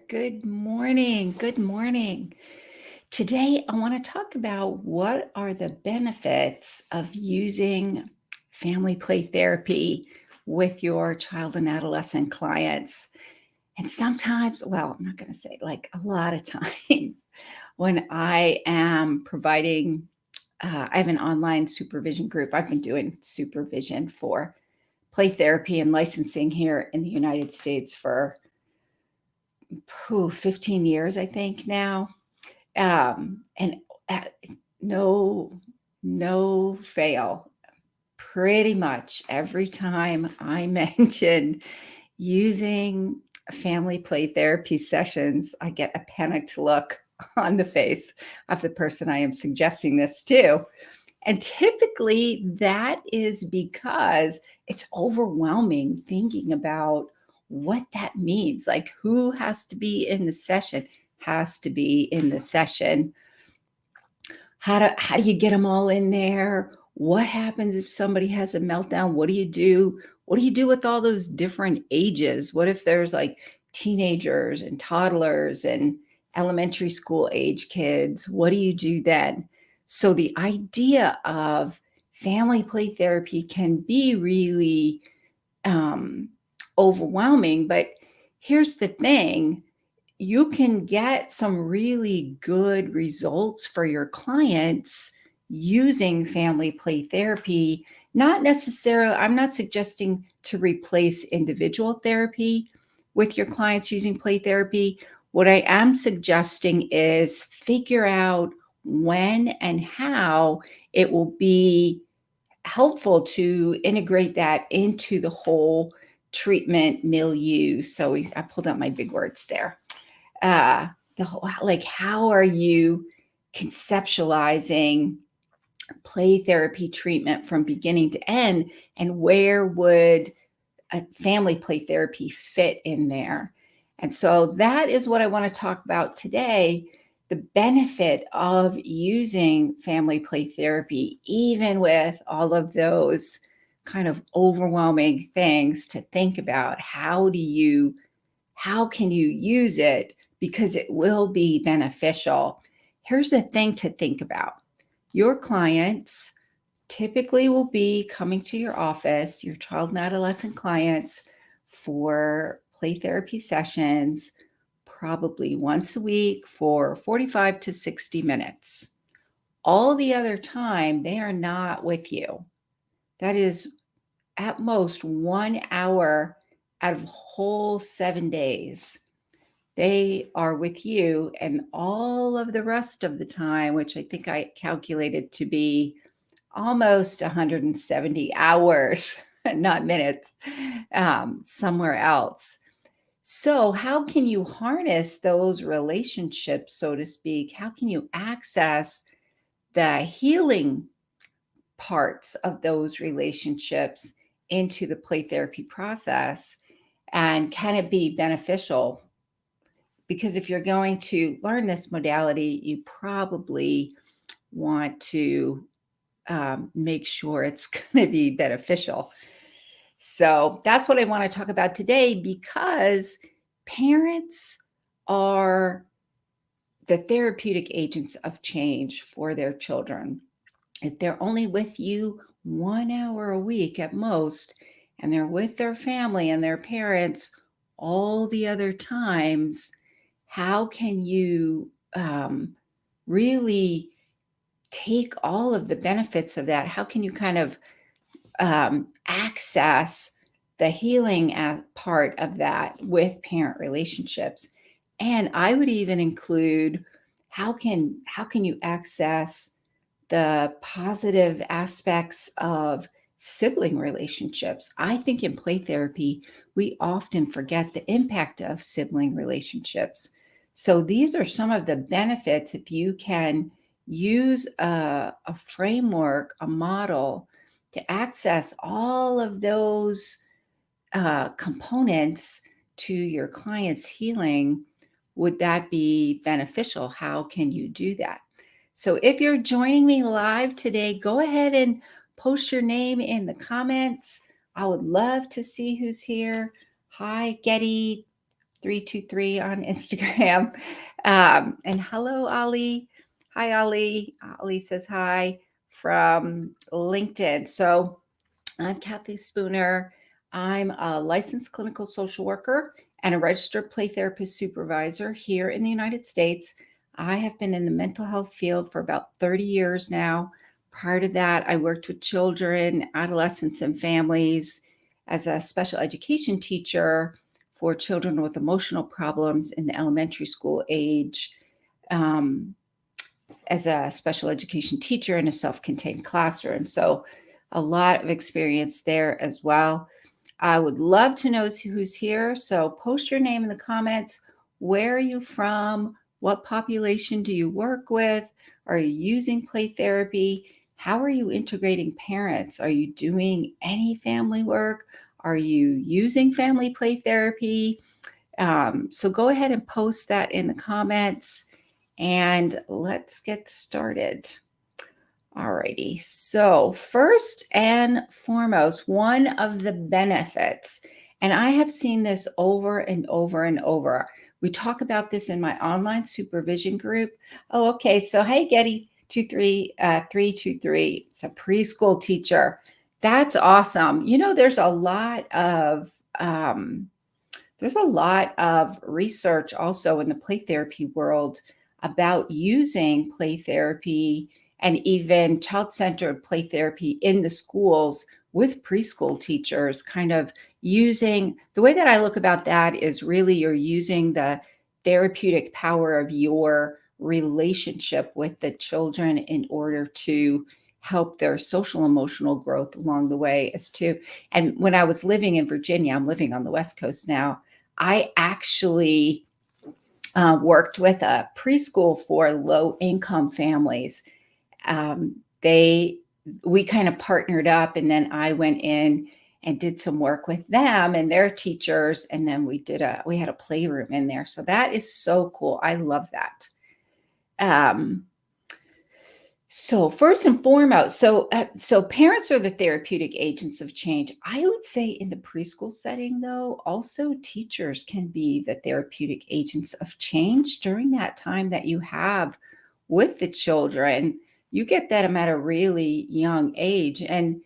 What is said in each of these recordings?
Good morning. Good morning. Today, I want to talk about what are the benefits of using family play therapy with your child and adolescent clients. And sometimes, well, I'm not going to say like a lot of times, when I am providing, I have an online supervision group. I've been doing supervision for play therapy and licensing here in the United States for 15 years, I think now. And no, no fail. Pretty much every time I mention using family play therapy sessions, I get a panicked look on the face of the person I am suggesting this to. And typically that is because it's overwhelming thinking about what that means. Like, who has to be in the session? Has to be in the session. How do you get them all in there? What happens if somebody has a meltdown? What do you do? What do you do with all those different ages? What if there's like teenagers and toddlers and elementary school age kids? What do you do then? So the idea of family play therapy can be really um, overwhelming. But here's the thing: you can get some really good results for your clients using family play therapy. Not necessarily, I'm not suggesting to replace individual therapy with your clients using play therapy. What I am suggesting is figure out when and how it will be helpful to integrate that into the whole treatment milieu. So I pulled out my big words there. The whole, like, how are you conceptualizing play therapy treatment from beginning to end, and where would a family play therapy fit in there? And so that is what I want to talk about today: the benefit of using family play therapy, even with all of those kind of overwhelming things to think about. How can you use it? Because it will be beneficial. Here's the thing to think about: your clients typically will be coming to your office, your child and adolescent clients, for play therapy sessions, probably once a week for 45 to 60 minutes. All the other time, they are not with you. That is at most 1 hour out of whole 7 days. They are with you, and all of the rest of the time, which I think I calculated to be almost 170 hours, not minutes, somewhere else. So, how can you harness those relationships, so to speak? How can you access the healing parts of those relationships into the play therapy process? And can it be beneficial? Because if you're going to learn this modality, you probably want to make sure it's going to be beneficial. So that's what I want to talk about today, because parents are the therapeutic agents of change for their children. If they're only with you 1 hour a week at most, and they're with their family and their parents all the other times, how can you really take all of the benefits of that? How can you kind of access the healing part of that with parent relationships? And I would even include, how can you access the positive aspects of sibling relationships? I think in play therapy, we often forget the impact of sibling relationships. So these are some of the benefits if you can use a framework, a model, to access all of those components to your client's healing. Would that be beneficial? How can you do that? So if you're joining me live today, go ahead and post your name in the comments. I would love to see who's here. Hi, Getty 323 on Instagram. And hello, Ali. Hi, Ali. Ali says hi from LinkedIn. So I'm Kathy Spooner. I'm a licensed clinical social worker and a registered play therapist supervisor here in the United States. I have been in the mental health field for about 30 years now. Prior to that, I worked with children, adolescents, and families as a special education teacher for children with emotional problems in the elementary school age. As a special education teacher in a self-contained classroom. So a lot of experience there as well. I would love to know who's here. So post your name in the comments. Where are you from? What population do you work with? Are you using play therapy? How are you integrating parents? Are you doing any family work? Are you using family play therapy? So go ahead and post that in the comments. And let's get started. Alrighty, so first and foremost, one of the benefits, and I have seen this over and over and over. We talk about this in my online supervision group. Oh, okay, so hey, Getty 323, it's a preschool teacher. That's awesome. You know, there's a lot of research also in the play therapy world about using play therapy and even child-centered play therapy in the schools with preschool teachers, kind of using the way that I look about that is really you're using the therapeutic power of your relationship with the children in order to help their social emotional growth along the way as too. And when I was living in Virginia, I'm living on the West Coast now, I actually worked with a preschool for low-income families. We kind of partnered up, and then I went in and did some work with them and their teachers, and then we had a playroom in there. So that is so cool. I love that. So first and foremost, so parents are the therapeutic agents of change. I would say in the preschool setting, though, also teachers can be the therapeutic agents of change during that time that you have with the children. You get that at a really young age, and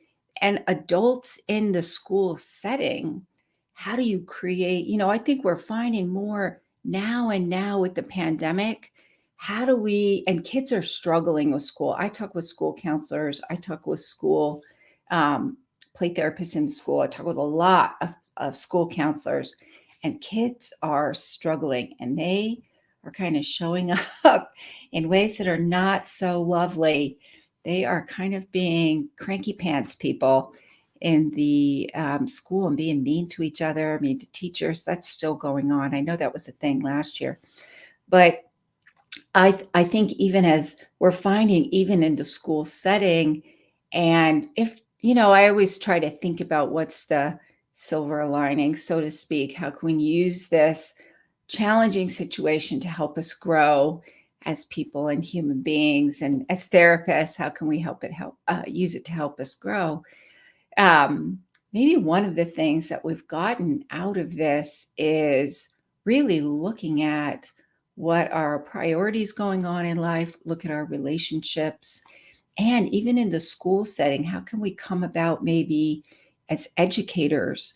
adults in the school setting. How do you create? I think we're finding more now with the pandemic. How do we, and kids are struggling with school. I talk with school counselors. I talk with school play therapists in school. I talk with a lot of school counselors, and kids are struggling, and they are kind of showing up in ways that are not so lovely. They are kind of being cranky pants people in the school and being mean to each other, mean to teachers. That's still going on. I know that was a thing last year, but I think even as we're finding, even in the school setting, and if, I always try to think about what's the silver lining, so to speak. How can we use this challenging situation to help us grow as people and human beings, and as therapists, how can we use it to help us grow? Maybe one of the things that we've gotten out of this is really looking at what our priorities going on in life, look at our relationships, and even in the school setting, how can we come about maybe as educators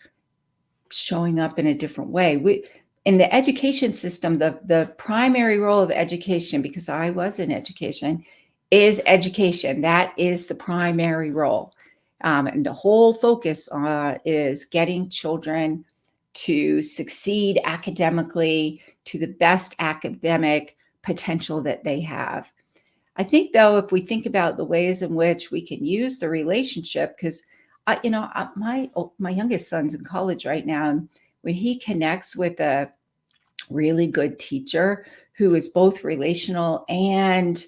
showing up in a different way? In the education system, the primary role of education, because I was in education, is education. That is the primary role. And the whole focus is getting children to succeed academically to the best academic potential that they have. I think, though, if we think about the ways in which we can use the relationship, because my youngest son's in college right now, and when he connects with a really good teacher who is both relational and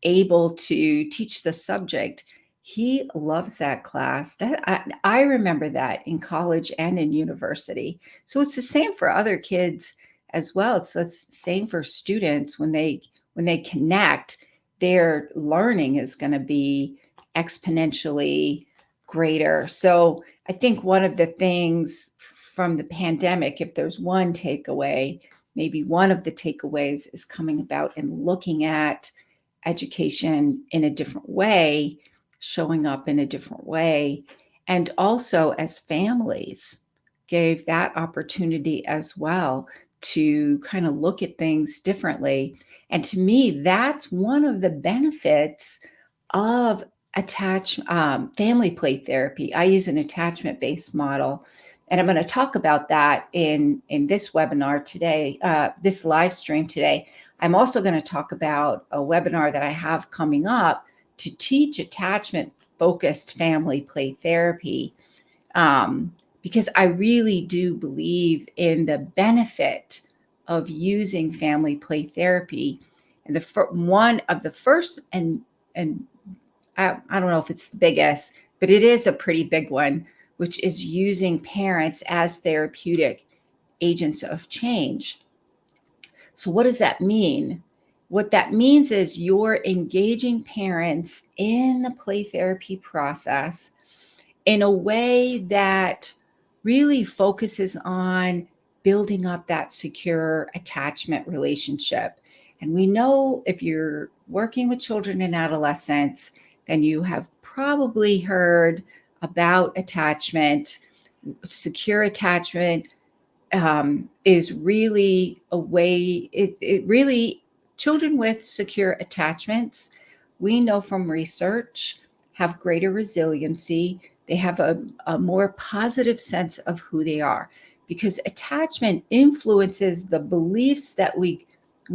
able to teach the subject, he loves that class. That I remember that in college and in university. So it's the same for other kids as well. So it's the same for students when they connect, their learning is going to be exponentially greater. So I think one of the things from the pandemic, if there's one takeaway, maybe one of the takeaways is coming about and looking at education in a different way, showing up in a different way. And also, as families, gave that opportunity as well to kind of look at things differently. And to me, that's one of the benefits of family play therapy. I use an attachment-based model, and I'm going to talk about that in this webinar today, this live stream today. I'm also going to talk about a webinar that I have coming up to teach attachment-focused family play therapy, because I really do believe in the benefit of using family play therapy. And one of the first, and I don't know if it's the biggest, but it is a pretty big one, which is using parents as therapeutic agents of change. So what does that mean? What that means is you're engaging parents in the play therapy process in a way that really focuses on building up that secure attachment relationship. And we know if you're working with children and adolescents, then you have probably heard about attachment. Secure attachment is really a way, it really, children with secure attachments, we know from research, have greater resiliency. They have a more positive sense of who they are, because attachment influences the beliefs that we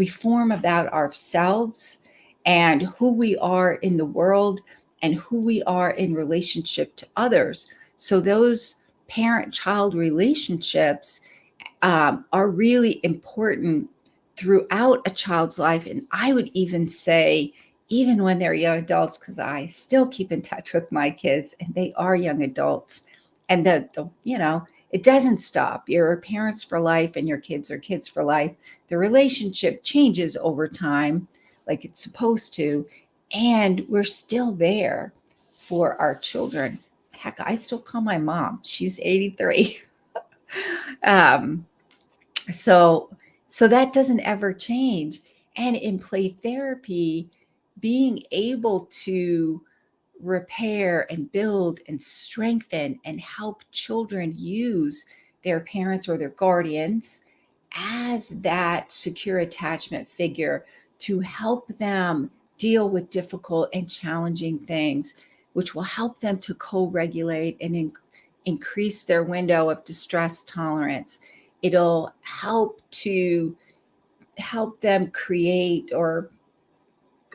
form about ourselves and who we are in the world and who we are in relationship to others. So those parent-child relationships are really important throughout a child's life. And I would even say, even when they're young adults, because I still keep in touch with my kids and they are young adults. And it doesn't stop. You're parents for life and your kids are kids for life. The relationship changes over time, like it's supposed to. And we're still there for our children. Heck, I still call my mom. She's 83. um, so that doesn't ever change. And in play therapy, being able to repair and build and strengthen and help children use their parents or their guardians as that secure attachment figure to help them deal with difficult and challenging things, which will help them to co-regulate and increase their window of distress tolerance. It'll help them create or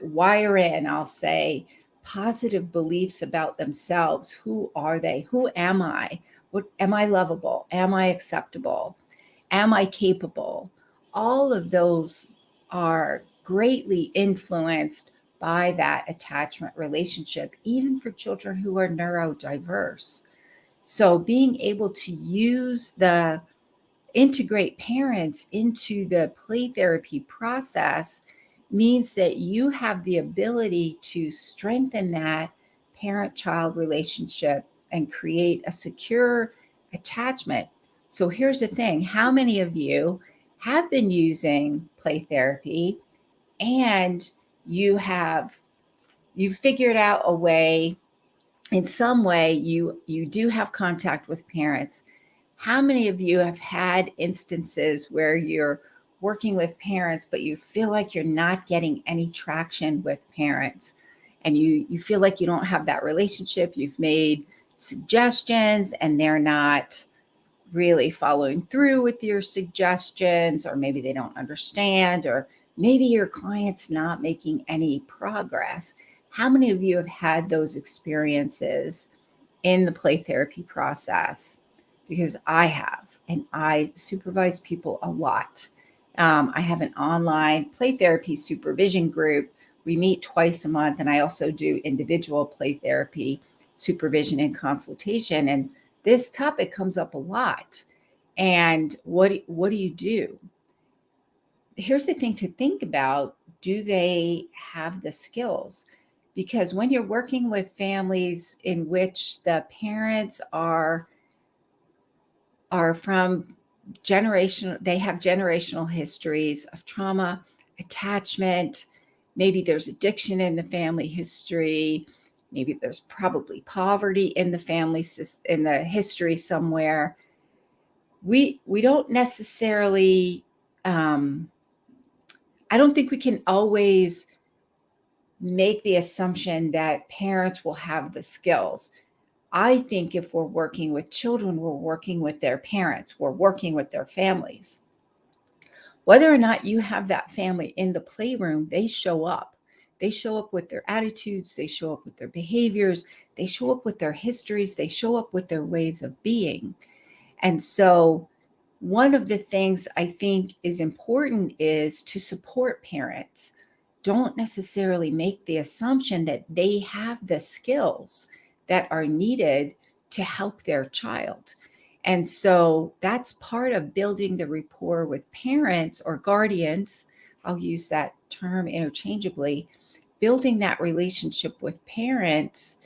wire in, I'll say, positive beliefs about themselves. Who are they? Who am I? What am I? Lovable? Am I acceptable? Am I capable? All of those are greatly influenced by that attachment relationship, even for children who are neurodiverse. So being able to integrate parents into the play therapy process means that you have the ability to strengthen that parent-child relationship and create a secure attachment. So here's the thing. How many of you have been using play therapy and you figured out a way, in some way you do have contact with parents? How many of you have had instances where you're working with parents, but you feel like you're not getting any traction with parents and you feel like you don't have that relationship? You've made suggestions and they're not really following through with your suggestions, or maybe they don't understand, or maybe your client's not making any progress. How many of you have had those experiences in the play therapy process? Because I have, and I supervise people a lot. I have an online play therapy supervision group. We meet twice a month, and I also do individual play therapy supervision and consultation. And this topic comes up a lot. And what do you do? Here's the thing to think about. Do they have the skills? Because when you're working with families in which the parents are are from they have generational histories of trauma, attachment. Maybe there's addiction in the family history. Maybe there's probably poverty in the family, in the history somewhere. We don't necessarily, I don't think we can always make the assumption that parents will have the skills. I think if we're working with children, we're working with their parents, we're working with their families. Whether or not you have that family in the playroom, they show up. They show up with their attitudes, they show up with their behaviors, they show up with their histories, they show up with their ways of being. And so, one of the things I think is important is to support parents. Don't necessarily make the assumption that they have the skills that are needed to help their child. And so that's part of building the rapport with parents or guardians. I'll use that term interchangeably. Building that relationship with parents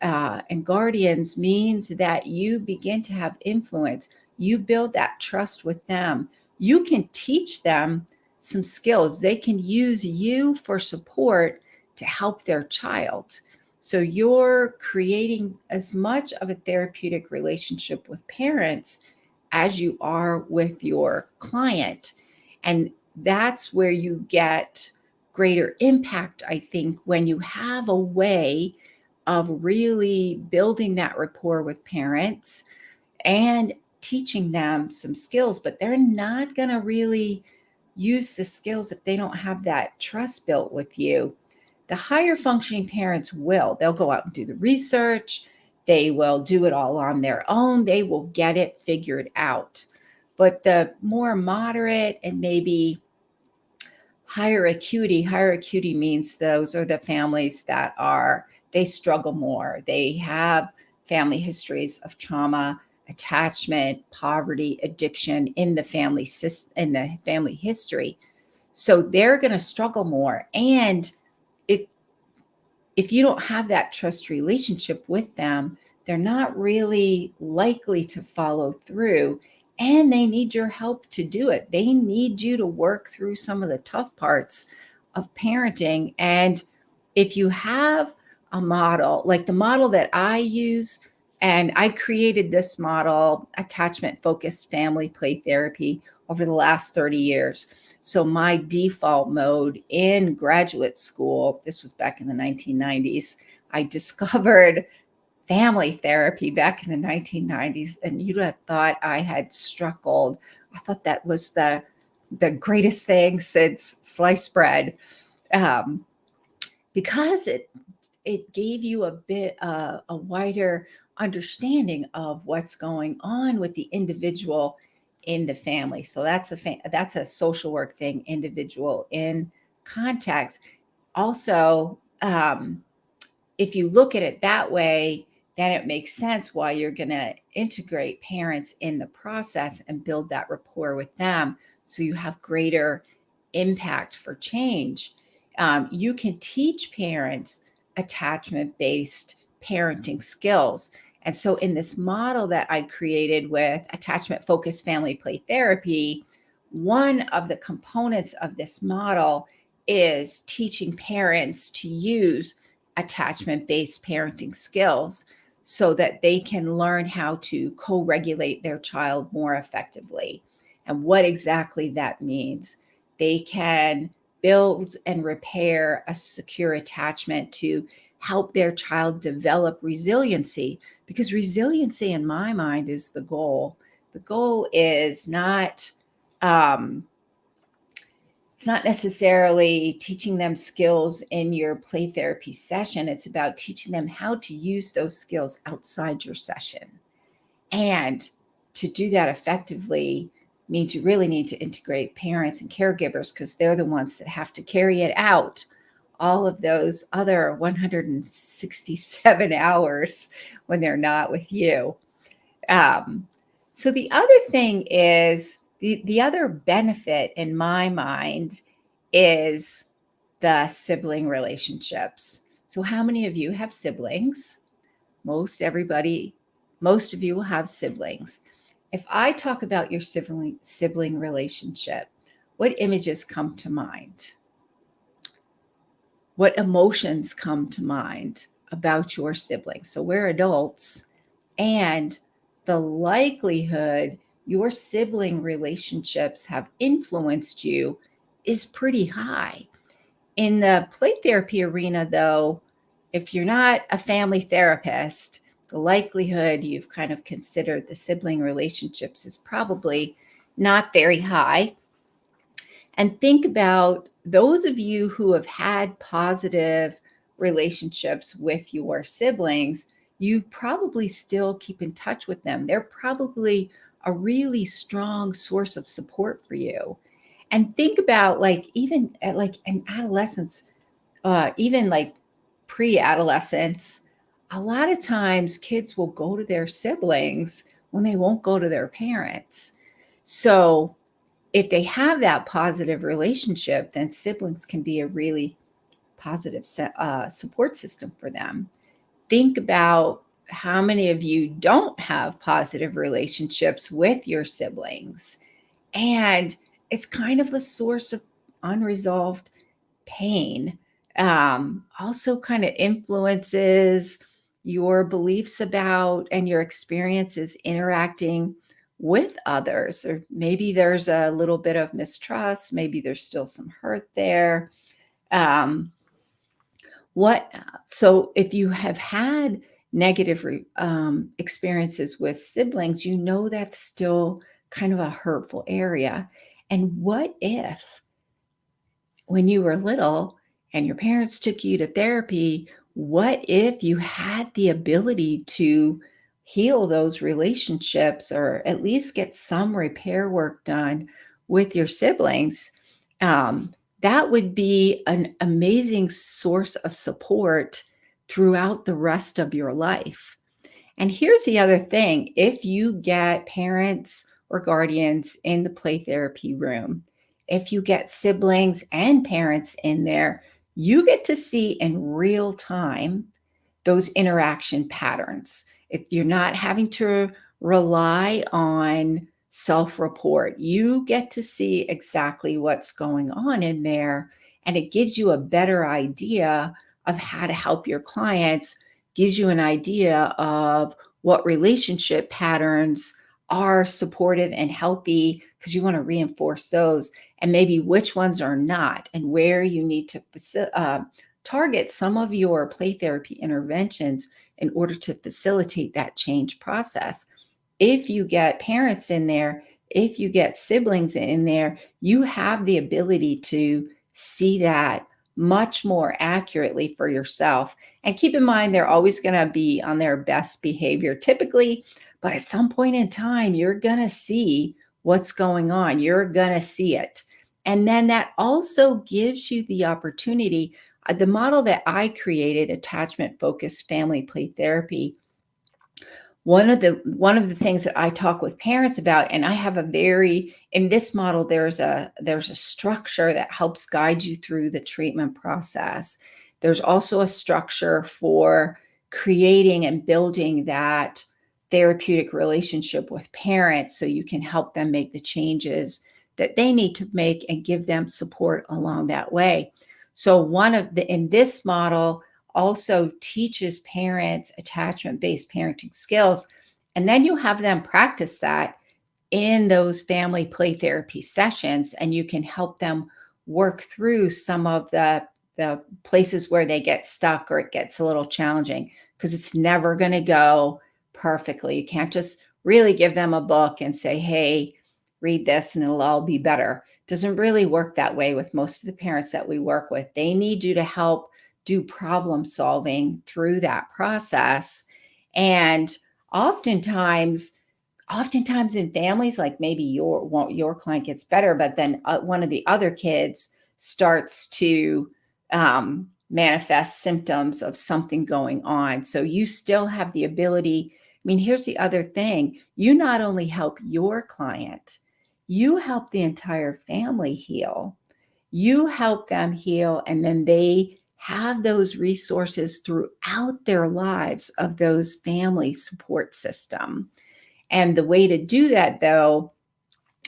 and guardians means that you begin to have influence. You build that trust with them. You can teach them some skills. They can use you for support to help their child. So you're creating as much of a therapeutic relationship with parents as you are with your client. And that's where you get greater impact, I think, when you have a way of really building that rapport with parents and teaching them some skills, but they're not going to really use the skills if they don't have that trust built with you. The higher functioning parents will. They'll go out and do the research. They will do it all on their own. They will get it figured out. But the more moderate and maybe higher acuity means those are the families that they struggle more. They have family histories of trauma, attachment, poverty, addiction in the family history. So they're going to struggle more. And if you don't have that trust relationship with them, they're not really likely to follow through. And they need your help to do it. They need you to work through some of the tough parts of parenting. And if you have a model, like the model that I use, and I created this model, attachment focused family play therapy, over the last 30 years. So my default mode in graduate school, this was back in the 1990s, I discovered family therapy back in the 1990s, and you'd have thought I had struck gold. I thought that was the greatest thing since sliced bread, because it gave you a wider understanding of what's going on with the individual in the family. So that's a social work thing, individual in context. Also, if you look at it that way, then it makes sense why you're going to integrate parents in the process and build that rapport with them so you have greater impact for change. You can teach parents attachment-based parenting skills. And so in this model that I created with attachment-focused family play therapy, one of the components of this model is teaching parents to use attachment-based parenting skills so that they can learn how to co-regulate their child more effectively. And what exactly that means. They can build and repair a secure attachment to help their child develop resiliency, because resiliency in my mind is the goal. The goal is not it's not necessarily teaching them skills in your play therapy session. It's about teaching them how to use those skills outside your session. And to do that effectively means you really need to integrate parents and caregivers, because they're the ones that have to carry it out all of those other 167 hours when they're not with you. So the other thing is, the other benefit in my mind is the sibling relationships. So how many of you have siblings? Most of you will have siblings. If I talk about your sibling relationship, what images come to mind? What emotions come to mind about your siblings? So we're adults, and the likelihood your sibling relationships have influenced you is pretty high. In the play therapy arena, though, if you're not a family therapist, the likelihood you've kind of considered the sibling relationships is probably not very high. And think about those of you who have had positive relationships with your siblings, you probably still keep in touch with them. They're probably a really strong source of support for you. And think about like even at like an adolescence, even like pre-adolescence, a lot of times kids will go to their siblings when they won't go to their parents. So if they have that positive relationship, then siblings can be a really positive support system for them. Think about how many of you don't have positive relationships with your siblings. And it's kind of a source of unresolved pain. Also, kind of influences your beliefs about and your experiences interacting with others. Or maybe there's a little bit of mistrust, maybe there's still some hurt there. Um, what so if you have had negative experiences with siblings, you know that's still kind of a hurtful area. And what if when you were little and your parents took you to therapy, what if you had the ability to heal those relationships or at least get some repair work done with your siblings? That would be an amazing source of support throughout the rest of your life. And here's the other thing, if you get parents or guardians in the play therapy room, if you get siblings and parents in there, you get to see in real time those interaction patterns. If you're not having to rely on self report, you get to see exactly what's going on in there. And it gives you a better idea of how to help your clients, gives you an idea of what relationship patterns are supportive and healthy because you want to reinforce those, and maybe which ones are not, and where you need to target some of your play therapy interventions in order to facilitate that change process. If you get parents in there, if you get siblings in there, you have the ability to see that much more accurately for yourself. And keep in mind, they're always going to be on their best behavior typically, but at some point in time, you're going to see what's going on. You're going to see it. And then that also gives you the opportunity. The model that I created, attachment focused family play therapy, one of the things that I talk with parents about, and I have a very in this model, there's a structure that helps guide you through the treatment process. There's also a structure for creating and building that therapeutic relationship with parents so you can help them make the changes that they need to make and give them support along that way. So one of the in this model also teaches parents attachment-based parenting skills. And then you have them practice that in those family play therapy sessions, and you can help them work through some of the places where they get stuck or it gets a little challenging, because it's never going to go perfectly. You can't just really give them a book and say, hey, read this and it'll all be better. It doesn't really work that way with most of the parents that we work with. They need you to help do problem solving through that process. And oftentimes oftentimes in families, like maybe your client gets better, but then one of the other kids starts to manifest symptoms of something going on. So you still have the ability. I mean, here's the other thing. You not only help your client, you help the entire family heal. You help them heal, and then they have those resources throughout their lives of those family support system. And the way to do that, though,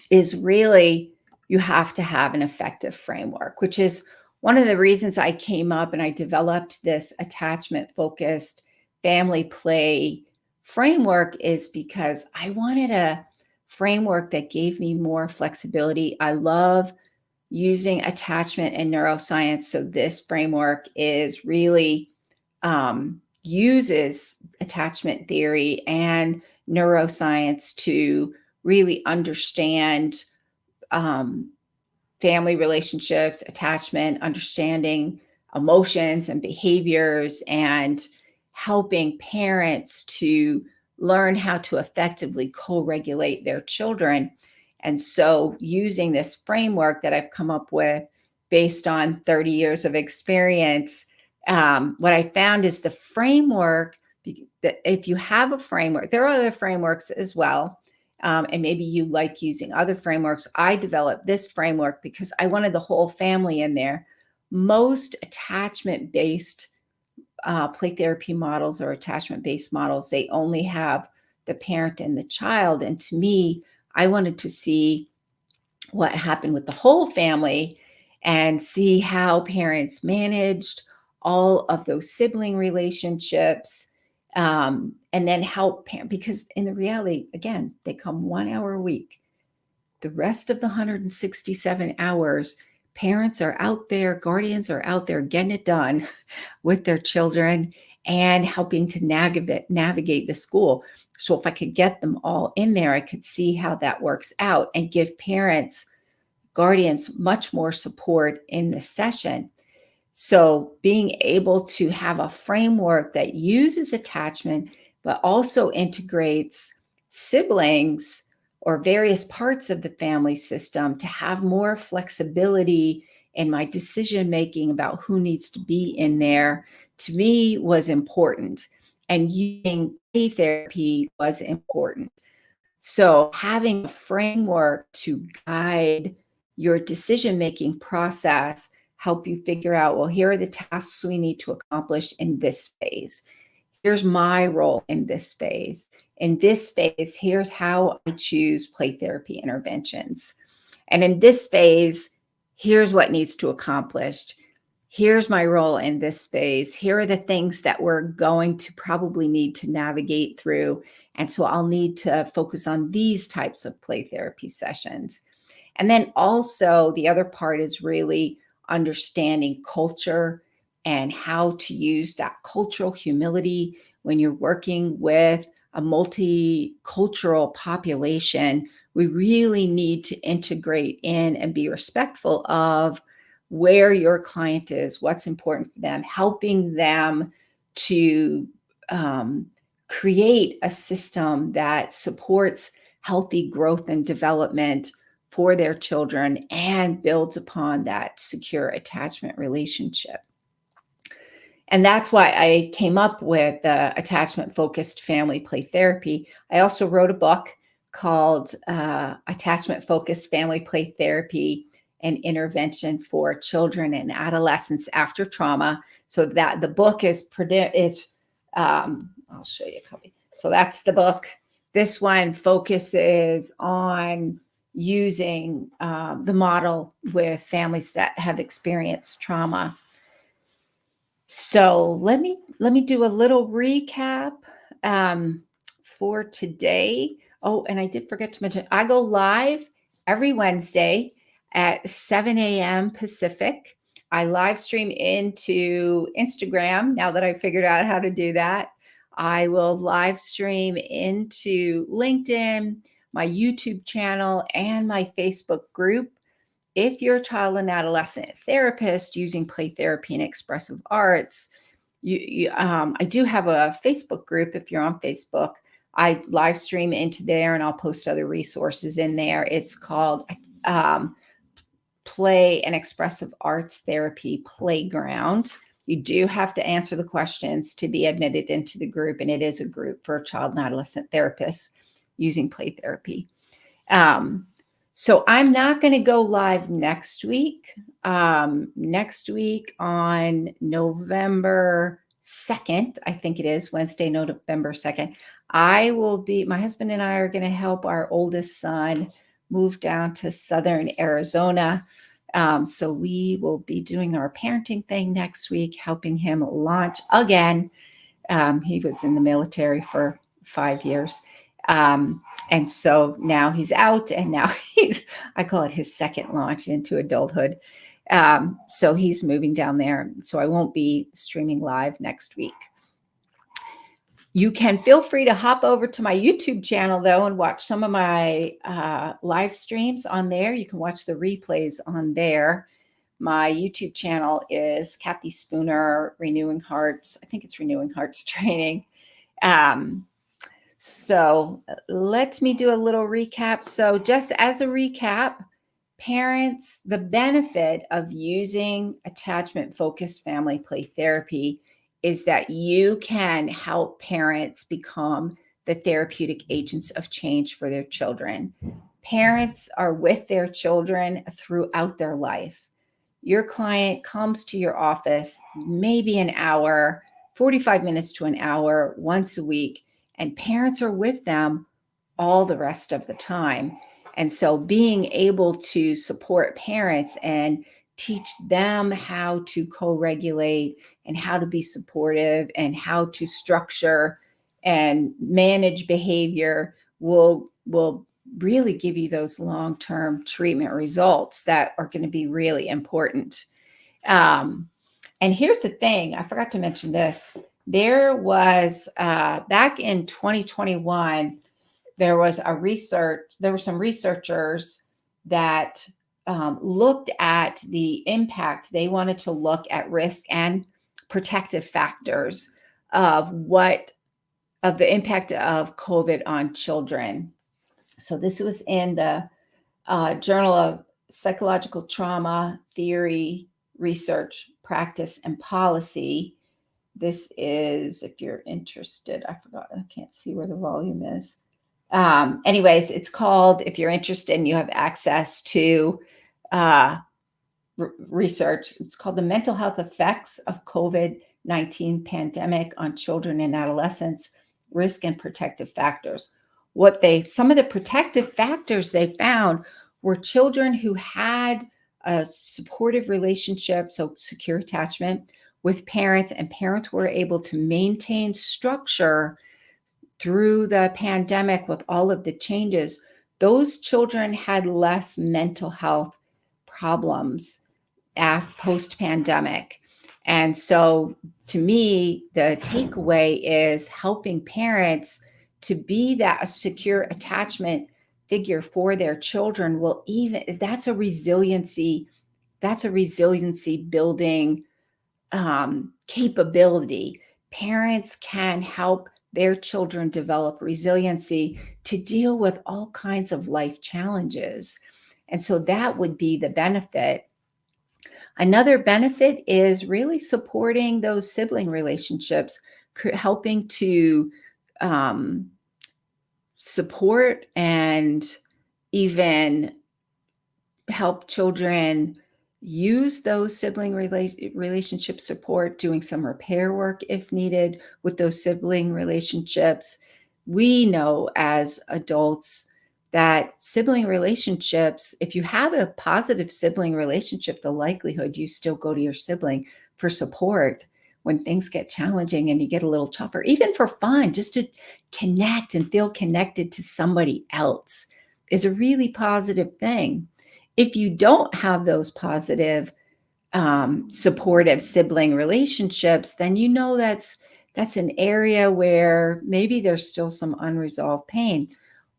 is really you have to have an effective framework, which is one of the reasons I came up and I developed this attachment focused family play framework, is because I wanted a framework that gave me more flexibility. I love using attachment and neuroscience. So this framework is really uses attachment theory and neuroscience to really understand um, family relationships, attachment, understanding emotions and behaviors, and helping parents to learn how to effectively co-regulate their children. And so, using this framework that I've come up with based on 30 years of experience, what I found is the framework, that if you have a framework, there are other frameworks as well, and maybe you like using other frameworks. I developed this framework because I wanted the whole family in there. Most attachment based play therapy models or attachment based models, they only have the parent and the child. And to me, I wanted to see what happened with the whole family and see how parents managed all of those sibling relationships, and then help parent, because in the reality, again, they come 1 hour a week. The rest of the 167 hours, parents are out there, guardians are out there getting it done with their children and helping to navigate the school. So if I could get them all in there, I could see how that works out and give parents, guardians much more support in the session. So being able to have a framework that uses attachment, but also integrates siblings or various parts of the family system to have more flexibility in my decision making about who needs to be in there, to me was important. And using play therapy was important. So having a framework to guide your decision-making process, help you figure out, well, here are the tasks we need to accomplish in this phase. Here's my role in this phase. In this phase, here's how I choose play therapy interventions. And in this phase, here's what needs to accomplish. Here's my role in this phase. Here are the things that we're going to probably need to navigate through. And so I'll need to focus on these types of play therapy sessions. And then also, the other part is really understanding culture and how to use that cultural humility when you're working with a multicultural population. We really need to integrate in and be respectful of where your client is, what's important for them, helping them to create a system that supports healthy growth and development for their children and builds upon that secure attachment relationship. And that's why I came up with attachment focused family play therapy. I also wrote a book called Attachment Focused Family Play Therapy and Intervention for Children and Adolescents After Trauma. So that the book is I'll show you a copy. So that's the book. This one focuses on using the model with families that have experienced trauma. So let me do a little recap for today. Oh, and I did forget to mention, I go live every Wednesday at 7 a.m. Pacific. I live stream into Instagram now that I figured out how to do that. I will live stream into LinkedIn, my YouTube channel, and my Facebook group. If you're a child and adolescent therapist using play therapy and expressive arts, I do have a Facebook group. If you're on Facebook, I live stream into there and I'll post other resources in there. It's called Play and Expressive Arts Therapy Playground. You do have to answer the questions to be admitted into the group, and it is a group for child and adolescent therapists using play therapy. So I'm not going to go live next week. Next week on November 2nd, I think it is Wednesday, November 2nd. My husband and I are going to help our oldest son move down to southern Arizona. So we will be doing our parenting thing next week, helping him launch again. He was in the military for 5 years. And so now he's out, and now I call it his second launch into adulthood. So he's moving down there. So I won't be streaming live next week. You can feel free to hop over to my YouTube channel, though, and watch some of my live streams on there. You can watch the replays on there. My YouTube channel is Kathy Spooner, Renewing Hearts. I think it's Renewing Hearts Training. So let me do a little recap. So just as a recap, parents, the benefit of using attachment-focused family play therapy is that you can help parents become the therapeutic agents of change for their children. Parents are with their children throughout their life. Your client comes to your office maybe an hour, 45 minutes to an hour once a week, and parents are with them all the rest of the time. And so being able to support parents and teach them how to co-regulate and how to be supportive and how to structure and manage behavior will really give you those long-term treatment results that are going to be really important. And here's the thing, I forgot to mention this. There was back in 2021, there were some researchers that looked at the impact. They wanted to look at risk and protective factors of the impact of COVID on children. So this was in the Journal of Psychological Trauma Theory, Research, Practice, and Policy. This is, if you're interested, I can't see where the volume is. Anyways, it's called, if you're interested and you have access to research, it's called The Mental Health Effects of COVID-19 Pandemic on Children and Adolescents, Risk and Protective Factors. Some of the protective factors they found were children who had a supportive relationship, so secure attachment with parents, and parents were able to maintain structure through the pandemic with all of the changes. Those children had less mental health problems post-pandemic. And so to me, the takeaway is helping parents to be that secure attachment figure for their children that's a resiliency building capability. Parents can help their children develop resiliency to deal with all kinds of life challenges. And so that would be the benefit. Another benefit is really supporting those sibling relationships, helping to support and even help children use those sibling relationship support, doing some repair work if needed with those sibling relationships. We know as adults that sibling relationships, if you have a positive sibling relationship, the likelihood you still go to your sibling for support when things get challenging and you get a little tougher, even for fun, just to connect and feel connected to somebody else is a really positive thing. If you don't have those positive, supportive sibling relationships, then you know that's an area where maybe there's still some unresolved pain.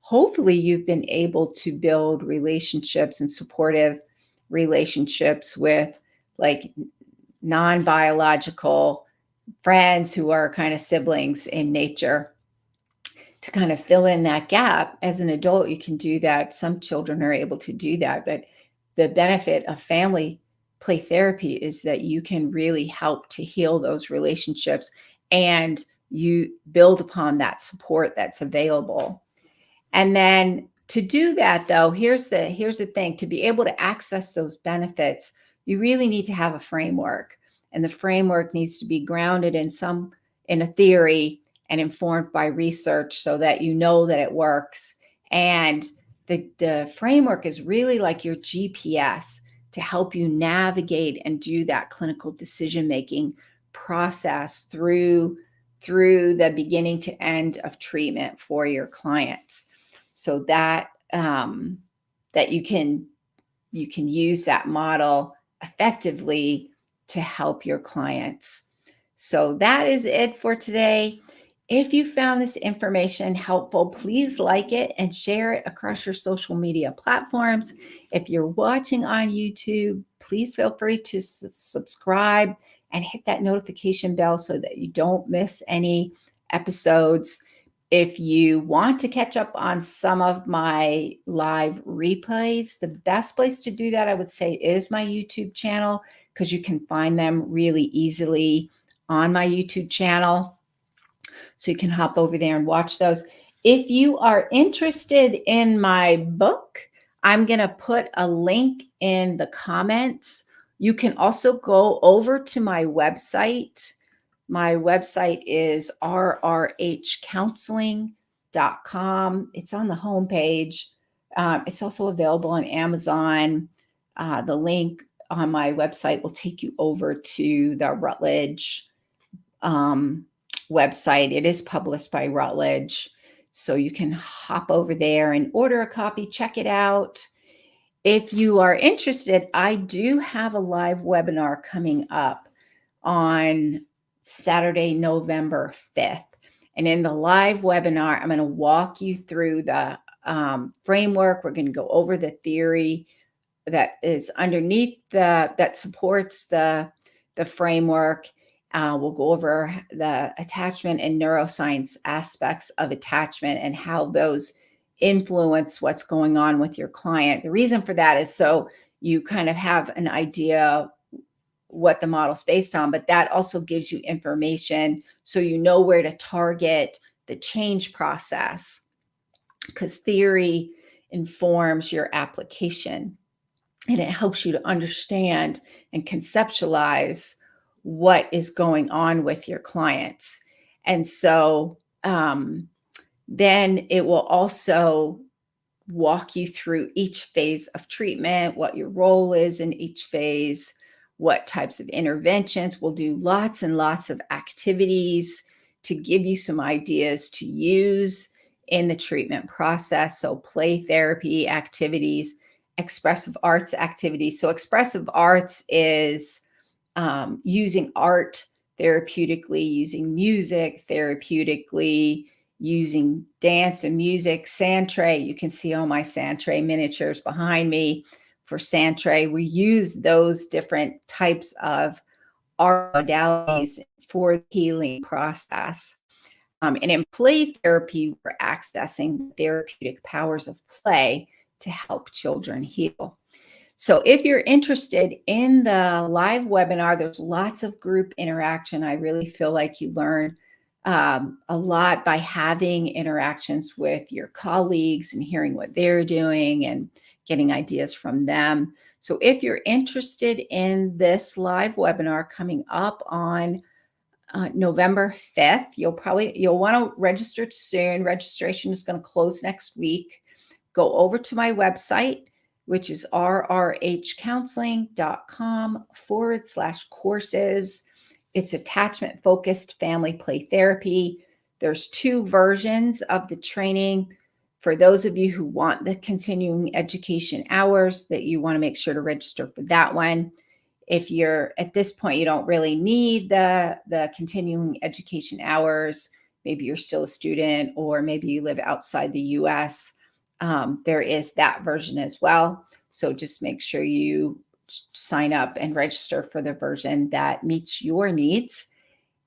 Hopefully, you've been able to build relationships and supportive relationships with like non-biological friends who are kind of siblings in nature to kind of fill in that gap. As an adult, you can do that. Some children are able to do that, but the benefit of family play therapy is that you can really help to heal those relationships and you build upon that support that's available. And then to do that, though, here's the thing: to be able to access those benefits, you really need to have a framework. and the framework needs to be grounded in a theory and informed by research so that you know that it works. And the framework is really like your GPS to help you navigate and do that clinical decision making process through the beginning to end of treatment for your clients, so that that you can use that model effectively to help your clients. So that is it for today. If you found this information helpful, please like it and share it across your social media platforms. If you're watching on YouTube, please feel free to subscribe and hit that notification bell so that you don't miss any episodes. If you want to catch up on some of my live replays, the best place to do that, I would say, is my YouTube channel, because you can find them really easily on my YouTube channel. So you can hop over there and watch those. If you are interested in my book, I'm going to put a link in the comments. You can also go over to my website. My website is rrhcounseling.com. It's on the homepage. It's also available on Amazon. The link on my website will take you over to the Routledge website. It is published by Routledge, so you can hop over there and order a copy, check it out. If you are interested, I do have a live webinar coming up on Saturday, November 5th. And in the live webinar, I'm going to walk you through the framework. We're going to go over the theory that is underneath that supports the framework. We'll go over the attachment and neuroscience aspects of attachment and how those influence what's going on with your client. The reason for that is so you kind of have an idea what the model's based on, but that also gives you information so you know where to target the change process, because theory informs your application and it helps you to understand and conceptualize what is going on with your clients. And so then it will also walk you through each phase of treatment, what your role is in each phase, what types of interventions. We'll do lots and lots of activities to give you some ideas to use in the treatment process. So play therapy activities, expressive arts activities. So expressive arts is using art therapeutically, using music therapeutically, using dance and music. Sandtray, you can see all my Sandtray miniatures behind me. For Sandtray, we use those different types of art modalities for the healing process. And in play therapy, we're accessing therapeutic powers of play to help children heal. So if you're interested in the live webinar, there's lots of group interaction. I really feel like you learn a lot by having interactions with your colleagues and hearing what they're doing and getting ideas from them. So if you're interested in this live webinar coming up on November 5th, you'll want to register soon. Registration is going to close next week. Go over to my website, which is rrhcounseling.com/courses. It's attachment focused family play therapy. There's 2 versions of the training. For those of you who want the continuing education hours, that you want to make sure to register for that one. If you're at this point, you don't really need the continuing education hours, maybe you're still a student, or maybe you live outside the US, there is that version as well. So just make sure you sign up and register for the version that meets your needs.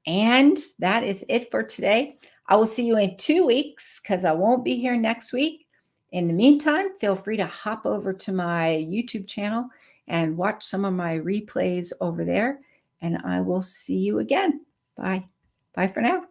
And that is it for today. I will see you in 2 weeks because I won't be here next week. In the meantime, feel free to hop over to my YouTube channel and watch some of my replays over there. And I will see you again. Bye. Bye for now.